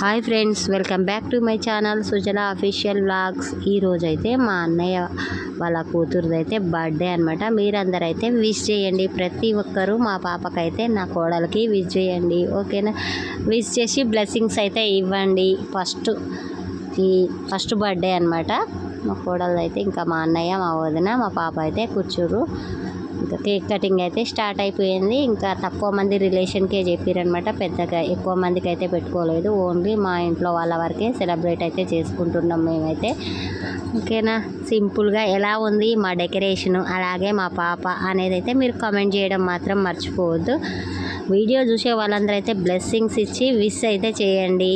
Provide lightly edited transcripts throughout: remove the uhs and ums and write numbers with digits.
Hi friends, welcome back to my channel Sujala official vlogs. ఈరోజైతే మా అన్నయ్య వాళ్ళ కూతురుదైతే బర్త్డే అనమాట. మీరందరూ అయితే విష్ చేయండి. ప్రతి ఒక్కరూ మా పాపకైతే నా కోడలికి విష్ చేయండి, ఓకేనా? విష్ చేసి బ్లెస్సింగ్స్ అయితే ఇవ్వండి. ఫస్ట్ బర్త్డే అనమాట మా కోడలైతే. ఇంకా మా అన్నయ్య, మా వదిన, మా పాప అయితే కూర్చురు. ఇంకా కేక్ కటింగ్ అయితే స్టార్ట్ అయిపోయింది. ఇంకా తక్కువ మంది రిలేషన్కే చెప్పారనమాట, పెద్దగా ఎక్కువ మందికి అయితే పెట్టుకోలేదు. ఓన్లీ మా ఇంట్లో వాళ్ళ వరకే సెలబ్రేట్ అయితే చేసుకుంటున్నాం మేమైతే, ఓకేనా? సింపుల్గా ఎలా ఉంది మా డెకరేషను, అలాగే మా పాప అనేది అయితే మీరు కామెంట్ చేయడం మాత్రం మర్చిపోవద్దు. వీడియో చూసే వాళ్ళందరూ అయితే బ్లెస్సింగ్స్ ఇచ్చి విష్ అయితే చేయండి,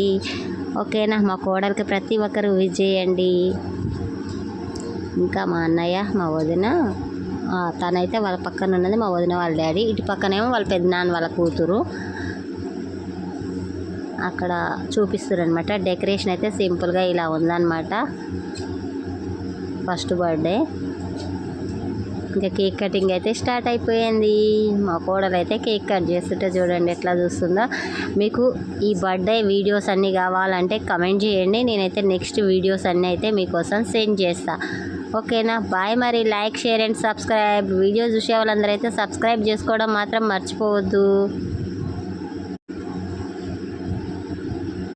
ఓకేనా? మా కోడలికి ప్రతి ఒక్కరు విష్ చేయండి. ఇంకా మా అన్నయ్య, మా వదిన, తనైతే వాళ్ళ పక్కన ఉన్నది మా వదిన వాళ్ళ డాడీ, ఇటు పక్కనేమో వాళ్ళ పెద్దనాన్న వాళ్ళ కూతురు. అక్కడ చూపిస్తారు అనమాట. డెకరేషన్ అయితే సింపుల్గా ఇలా ఉందన్నమాట ఫస్ట్ బర్త్డే. ఇంకా కేక్ కటింగ్ అయితే స్టార్ట్ అయిపోయింది. మా కోడలు అయితే కేక్ కట్ చేస్తుంటే చూడండి ఎట్లా చూస్తుందో. మీకు ఈ బర్త్డే వీడియోస్ అన్నీ కావాలంటే కమెంట్ చేయండి. నేనైతే నెక్స్ట్ వీడియోస్ అన్నీ అయితే మీకోసం సెండ్ చేస్తాను, ఓకేనా? బాయ్. మరి like, share and subscribe. Video చూసే వాళ్ళందరూ అయితే సబ్స్క్రైబ్ చేసుకోవడం మాత్రం మర్చిపోవద్దు.